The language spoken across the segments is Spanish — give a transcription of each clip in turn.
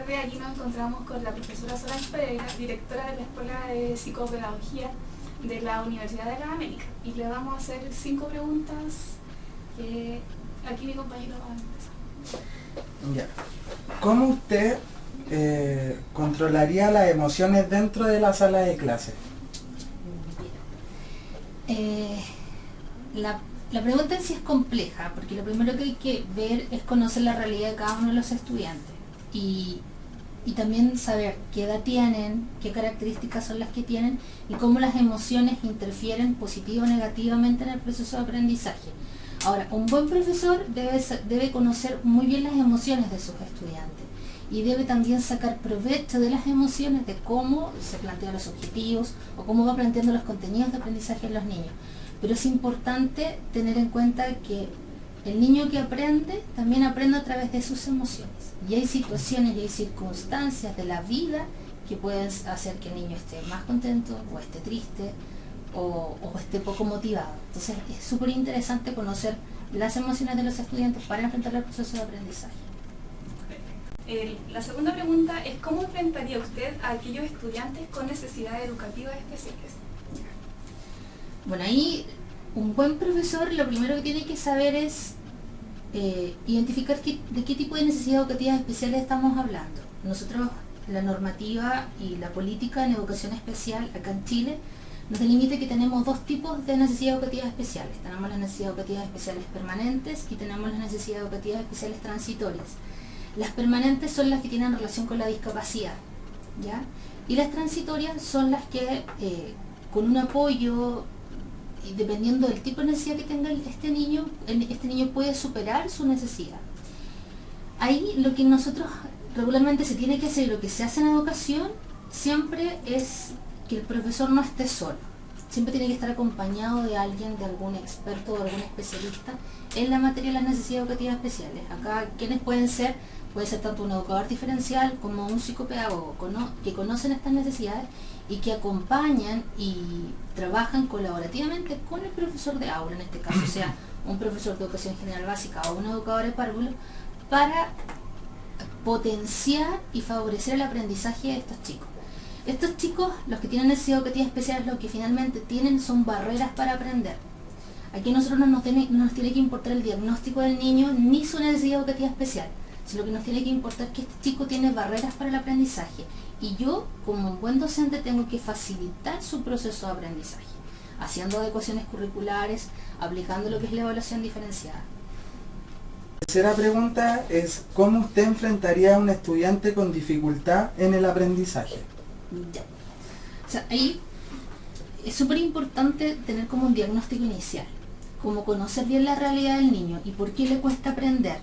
tarde aquí nos encontramos con la profesora Solange Pereira, directora de la Escuela de Psicopedagogía de la Universidad de las Américas. Y le vamos a hacer 5 preguntas que aquí mi compañero va a empezar. Ya. ¿Cómo usted controlaría las emociones dentro de la sala de clase? La pregunta en sí es compleja, porque lo primero que hay que ver es conocer la realidad de cada uno de los estudiantes y también saber qué edad tienen, qué características son las que tienen y cómo las emociones interfieren positivo o negativamente en el proceso de aprendizaje. Ahora, un buen profesor debe conocer muy bien las emociones de sus estudiantes y debe también sacar provecho de las emociones, de cómo se plantean los objetivos o cómo va planteando los contenidos de aprendizaje en los niños. Pero es importante tener en cuenta que el niño que aprende también aprende a través de sus emociones. Y hay situaciones y hay circunstancias de la vida que pueden hacer que el niño esté más contento o esté triste o esté poco motivado. Entonces es súper interesante conocer las emociones de los estudiantes para enfrentar el proceso de aprendizaje. La segunda pregunta es ¿cómo enfrentaría usted a aquellos estudiantes con necesidades educativas especiales? Bueno, ahí un buen profesor lo primero que tiene que saber es identificar de qué tipo de necesidades educativas especiales estamos hablando. Nosotros, la normativa y la política en educación especial acá en Chile nos delimita que tenemos 2 tipos de necesidades educativas especiales. Tenemos las necesidades educativas especiales permanentes y tenemos las necesidades educativas especiales transitorias. Las permanentes son las que tienen relación con la discapacidad, ¿ya? Y las transitorias son las que con un apoyo, y dependiendo del tipo de necesidad que tenga este niño puede superar su necesidad. Ahí lo que nosotros regularmente se tiene que hacer, lo que se hace en educación, siempre es que el profesor no esté solo. Siempre tiene que estar acompañado de alguien, de algún experto o algún especialista en la materia de las necesidades educativas especiales. Acá, ¿quiénes pueden ser? Puede ser tanto un educador diferencial como un psicopedagogo que conocen estas necesidades y que acompañan y trabajan colaborativamente con el profesor de aula, en este caso, sea un profesor de educación general básica o un educador de párvulo, para potenciar y favorecer el aprendizaje de estos chicos. Estos chicos, los que tienen necesidades educativas especiales, lo que finalmente tienen son barreras para aprender. Aquí a nosotros no nos tiene que importar el diagnóstico del niño ni su necesidad educativa especial, sino que nos tiene que importar que este chico tiene barreras para el aprendizaje. Y yo, como un buen docente, tengo que facilitar su proceso de aprendizaje, haciendo adecuaciones curriculares, aplicando lo que es la evaluación diferenciada. La tercera pregunta es ¿cómo usted enfrentaría a un estudiante con dificultad en el aprendizaje? Ya. O sea, ahí es súper importante tener como un diagnóstico inicial, como conocer bien la realidad del niño y por qué le cuesta aprender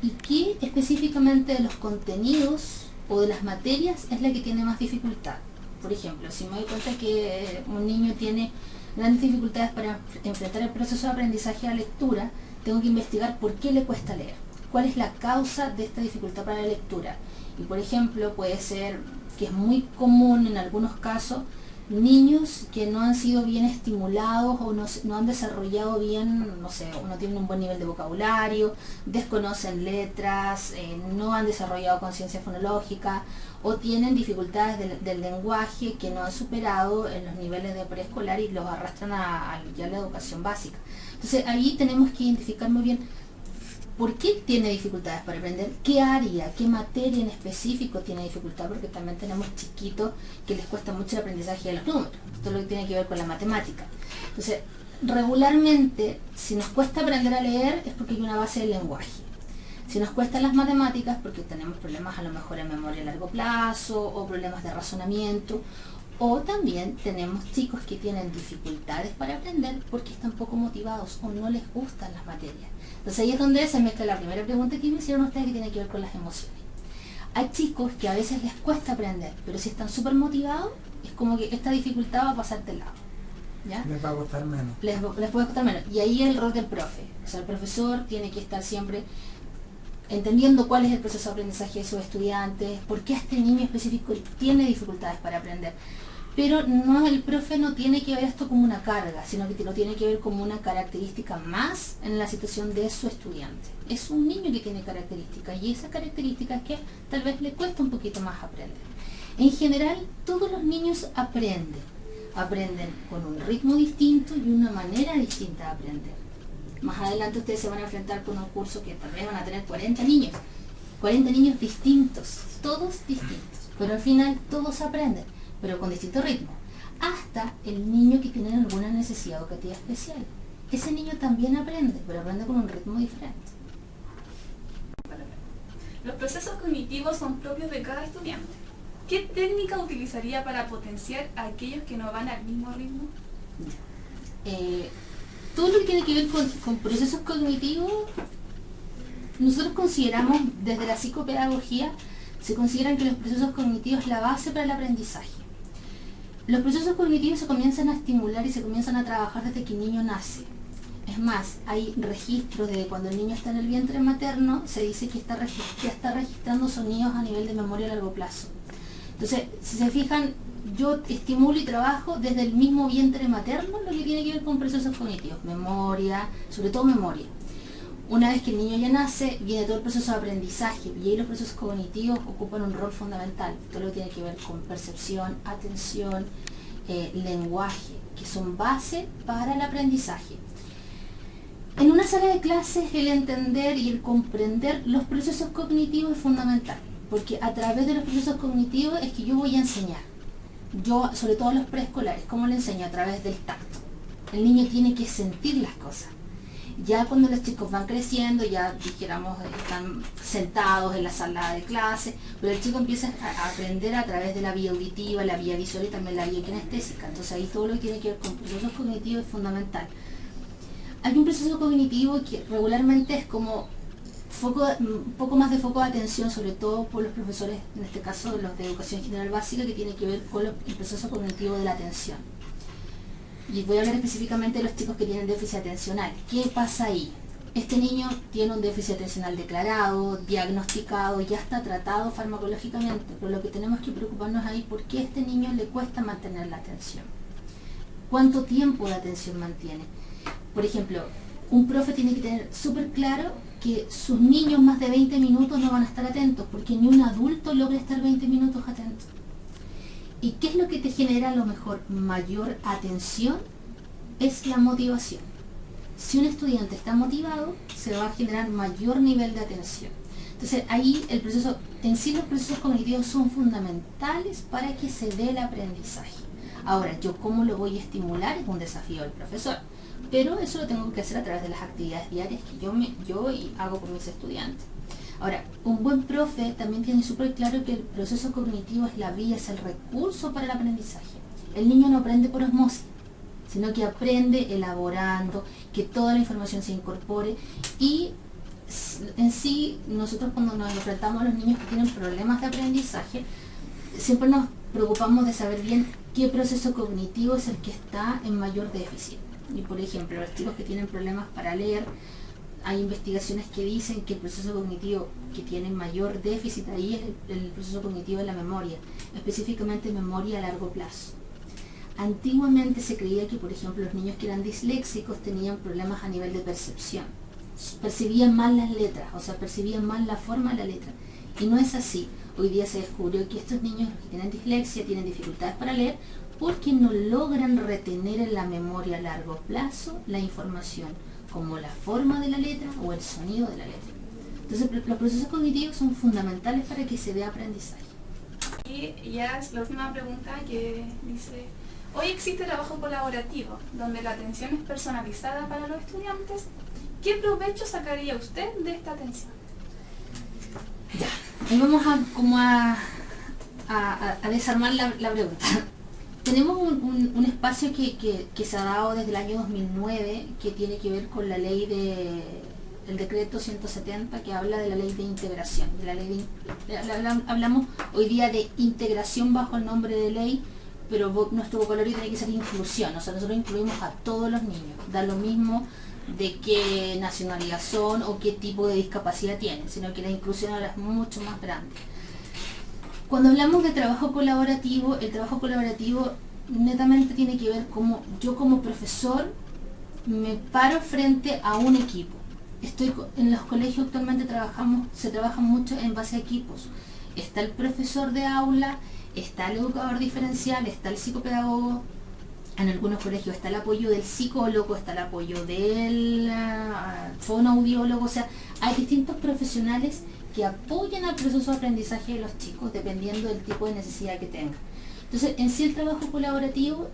y qué específicamente de los contenidos o de las materias es la que tiene más dificultad. Por ejemplo, si me doy cuenta que un niño tiene grandes dificultades para enfrentar el proceso de aprendizaje a la lectura, tengo que investigar por qué le cuesta leer, cuál es la causa de esta dificultad para la lectura. Y por ejemplo, puede ser que es muy común en algunos casos niños que no han sido bien estimulados o no han desarrollado bien, no sé, no tienen un buen nivel de vocabulario, desconocen letras, no han desarrollado conciencia fonológica o tienen dificultades del lenguaje que no han superado en los niveles de preescolar y los arrastran a ya la educación básica. Entonces ahí tenemos que identificar muy bien ¿por qué tiene dificultades para aprender? ¿Qué área, qué materia en específico tiene dificultad? Porque también tenemos chiquitos que les cuesta mucho el aprendizaje de los números. Esto es lo que tiene que ver con la matemática. Entonces, regularmente, si nos cuesta aprender a leer es porque hay una base de lenguaje. Si nos cuestan las matemáticas, porque tenemos problemas a lo mejor en memoria a largo plazo o problemas de razonamiento. O también tenemos chicos que tienen dificultades para aprender porque están poco motivados o no les gustan las materias. Entonces ahí es donde se mezcla la primera pregunta que me hicieron ustedes, que tiene que ver con las emociones. Hay chicos que a veces les cuesta aprender, pero si están súper motivados, es como que esta dificultad va a pasar del lado, ¿ya? Les va a costar menos. Les puede costar menos. Y ahí el rol del profe. O sea, el profesor tiene que estar siempre entendiendo cuál es el proceso de aprendizaje de sus estudiantes, por qué este niño específico tiene dificultades para aprender. pero no, el profe no tiene que ver esto como una carga, sino que lo tiene que ver como una característica más en la situación de su estudiante. Es un niño que tiene características, y esa característica es que tal vez le cuesta un poquito más aprender. En general, todos los niños aprenden con un ritmo distinto y una manera distinta de aprender. Más adelante ustedes se van a enfrentar con un curso que tal vez van a tener 40 niños distintos, todos distintos, pero al final todos aprenden, pero con distinto ritmo. Hasta el niño que tiene alguna necesidad educativa especial. Ese niño también aprende, pero aprende con un ritmo diferente. Los procesos cognitivos son propios de cada estudiante. ¿Qué técnica utilizaría para potenciar a aquellos que no van al mismo ritmo? Todo lo que tiene que ver con procesos cognitivos, nosotros consideramos, desde la psicopedagogía, se consideran que los procesos cognitivos es la base para el aprendizaje. Los procesos cognitivos se comienzan a estimular y se comienzan a trabajar desde que el niño nace. Es más, hay registros de cuando el niño está en el vientre materno, se dice que ya está registrando sonidos a nivel de memoria a largo plazo. Entonces, si se fijan, yo estimulo y trabajo desde el mismo vientre materno lo que tiene que ver con procesos cognitivos, memoria, sobre todo memoria. Una vez que el niño ya nace, viene todo el proceso de aprendizaje, y ahí los procesos cognitivos ocupan un rol fundamental, todo lo que tiene que ver con percepción, atención, lenguaje, que son base para el aprendizaje. En una sala de clases, el entender y el comprender los procesos cognitivos es fundamental, porque a través de los procesos cognitivos es que yo voy a enseñar. Yo, sobre todo a los preescolares, ¿cómo le enseño? A través del tacto. El niño tiene que sentir las cosas. Ya cuando los chicos van creciendo, ya dijéramos, están sentados en la sala de clase, pero el chico empieza a aprender a través de la vía auditiva, la vía visual y también la vía kinestésica. Entonces ahí todo lo que tiene que ver con procesos cognitivos es fundamental. Hay un proceso cognitivo que regularmente es como un poco más de foco de atención, sobre todo por los profesores, en este caso los de educación general básica, que tiene que ver con el proceso cognitivo de la atención. Y voy a hablar específicamente de los chicos que tienen déficit atencional. ¿Qué pasa ahí? Este niño tiene un déficit atencional declarado, diagnosticado, ya está tratado farmacológicamente, pero lo que tenemos que preocuparnos ahí es por qué a este niño le cuesta mantener la atención. ¿Cuánto tiempo de atención mantiene? Por ejemplo, un profe tiene que tener súper claro que sus niños más de 20 minutos no van a estar atentos, porque ni un adulto logra estar 20 minutos atento. ¿Y qué es lo que te genera a lo mejor mayor atención? Es la motivación. Si un estudiante está motivado, se va a generar mayor nivel de atención. Entonces ahí el proceso, en sí los procesos cognitivos son fundamentales para que se dé el aprendizaje. Ahora, yo cómo lo voy a estimular es un desafío del profesor, pero eso lo tengo que hacer a través de las actividades diarias que yo hago con mis estudiantes. Ahora, un buen profe también tiene súper claro que el proceso cognitivo es la vía, es el recurso para el aprendizaje. El niño no aprende por osmosis, sino que aprende elaborando, que toda la información se incorpore, y en sí nosotros cuando nos enfrentamos a los niños que tienen problemas de aprendizaje, siempre nos preocupamos de saber bien qué proceso cognitivo es el que está en mayor déficit. Y por ejemplo, los chicos que tienen problemas para leer, hay investigaciones que dicen que el proceso cognitivo que tiene mayor déficit ahí es el proceso cognitivo de la memoria, específicamente memoria a largo plazo. Antiguamente se creía que, por ejemplo, los niños que eran disléxicos tenían problemas a nivel de percepción. Percibían mal las letras, o sea, percibían mal la forma de la letra. Y no es así. Hoy día se descubrió que estos niños, los que tienen dislexia, tienen dificultades para leer porque no logran retener en la memoria a largo plazo la información, como la forma de la letra o el sonido de la letra. Entonces los procesos cognitivos son fundamentales para que se dé aprendizaje. Y ya es la última pregunta, que dice: hoy existe trabajo colaborativo, donde la atención es personalizada para los estudiantes. ¿Qué provecho sacaría usted de esta atención? Ya, ahí vamos a desarmar la pregunta. Tenemos un espacio que se ha dado desde el año 2009, que tiene que ver con la ley el decreto 170, que habla de la ley de integración. Hablamos hoy día de integración bajo el nombre de ley, pero nuestro vocabulario tiene que ser inclusión. O sea, nosotros incluimos a todos los niños, da lo mismo de qué nacionalidad son o qué tipo de discapacidad tienen, sino que la inclusión ahora es mucho más grande. Cuando hablamos de trabajo colaborativo, el trabajo colaborativo netamente tiene que ver cómo yo como profesor me paro frente a un equipo. En los colegios actualmente se trabaja mucho en base a equipos. Está el profesor de aula, está el educador diferencial, está el psicopedagogo. En algunos colegios está el apoyo del psicólogo, está el apoyo del fonoaudiólogo. O sea, hay distintos profesionales que apoyan al proceso de aprendizaje de los chicos dependiendo del tipo de necesidad que tengan. Entonces, en sí el trabajo colaborativo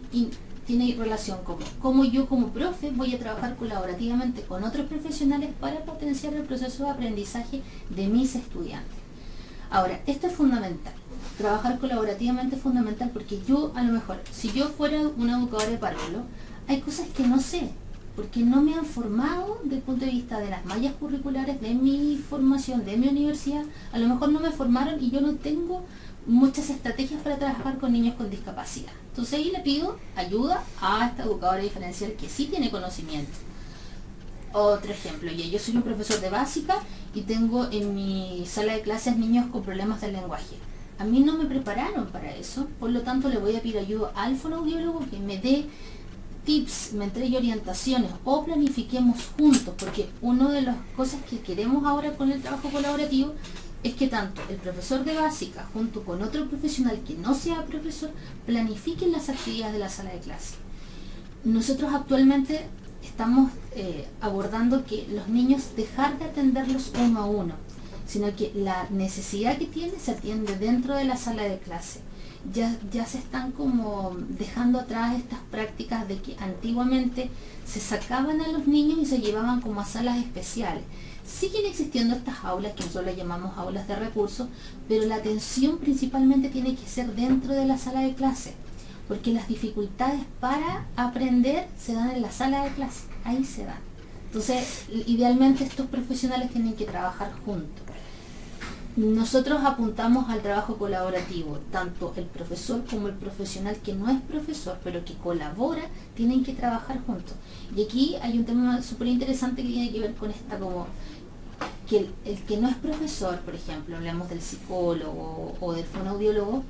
tiene relación con cómo yo como profe voy a trabajar colaborativamente con otros profesionales para potenciar el proceso de aprendizaje de mis estudiantes. Ahora, esto es fundamental. Trabajar colaborativamente es fundamental porque yo, a lo mejor, si yo fuera una educadora de párvulo, hay cosas que no sé, porque no me han formado desde el punto de vista de las mallas curriculares de mi formación, de mi universidad. A lo mejor no me formaron y yo no tengo muchas estrategias para trabajar con niños con discapacidad. Entonces ahí le pido ayuda a esta educadora diferencial que sí tiene conocimiento. Otro ejemplo, yo soy un profesor de básica y tengo en mi sala de clases niños con problemas del lenguaje. A mí no me prepararon para eso, por lo tanto le voy a pedir ayuda al fonoaudiólogo que me dé tips, me entregue orientaciones o planifiquemos juntos, porque una de las cosas que queremos ahora con el trabajo colaborativo es que tanto el profesor de básica junto con otro profesional que no sea profesor planifiquen las actividades de la sala de clase. Nosotros actualmente estamos abordando que los niños dejar de atenderlos uno a uno, sino que la necesidad que tiene se atiende dentro de la sala de clase. Ya se están como dejando atrás estas prácticas de que antiguamente se sacaban a los niños y se llevaban como a salas especiales. Siguen existiendo estas aulas que nosotros las llamamos aulas de recursos, pero la atención principalmente tiene que ser dentro de la sala de clase, porque las dificultades para aprender se dan en la sala de clase, ahí se dan. Entonces, idealmente estos profesionales tienen que trabajar juntos. Nosotros apuntamos al trabajo colaborativo, tanto el profesor como el profesional que no es profesor, pero que colabora, tienen que trabajar juntos. Y aquí hay un tema súper interesante que tiene que ver con esta como que el que no es profesor, por ejemplo, hablamos del psicólogo o del fonoaudiólogo,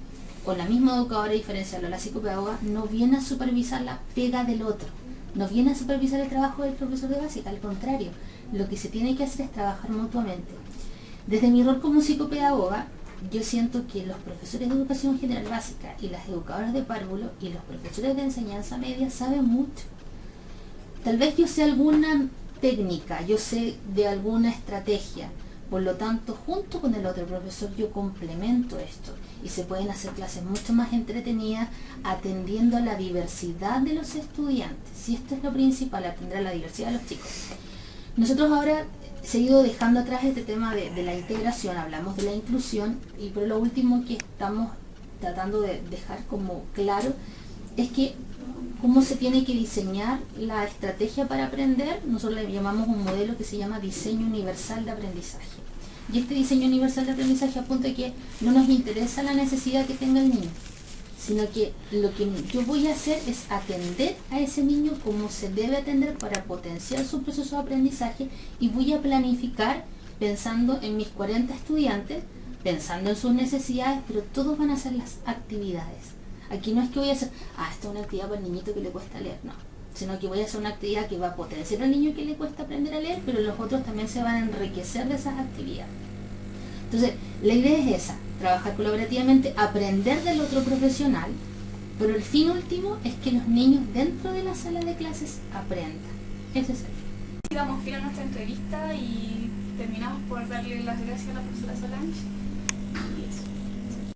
o la misma educadora diferencial o la psicopedagoga, no viene a supervisar la pega del otro, no viene a supervisar el trabajo del profesor de básica, al contrario, lo que se tiene que hacer es trabajar mutuamente. Desde mi rol como psicopedagoga, yo siento que los profesores de educación general básica y las educadoras de párvulo y los profesores de enseñanza media saben mucho. Tal vez yo sé alguna técnica, yo sé de alguna estrategia, por lo tanto, junto con el otro profesor yo complemento esto y se pueden hacer clases mucho más entretenidas atendiendo a la diversidad de los estudiantes. Y esto es lo principal, atender a la diversidad de los chicos. Nosotros ahora se ha ido dejando atrás este tema de la integración, hablamos de la inclusión, pero lo último que estamos tratando de dejar como claro es que cómo se tiene que diseñar la estrategia para aprender. Nosotros le llamamos un modelo que se llama diseño universal de aprendizaje. Y este diseño universal de aprendizaje apunta a que no nos interesa la necesidad que tenga el niño, sino que lo que yo voy a hacer es atender a ese niño como se debe atender para potenciar su proceso de aprendizaje, y voy a planificar pensando en mis 40 estudiantes, pensando en sus necesidades, pero todos van a hacer las actividades. Aquí no es que voy a hacer, esta es una actividad para el niñito que le cuesta leer, no, sino que voy a hacer una actividad que va a potenciar al niño que le cuesta aprender a leer, pero los otros también se van a enriquecer de esas actividades. Entonces, la idea es esa, trabajar colaborativamente, aprender del otro profesional, pero el fin último es que los niños dentro de la sala de clases aprendan. Ese es el fin. Damos fin a nuestra entrevista y terminamos por darle las gracias a la profesora Solange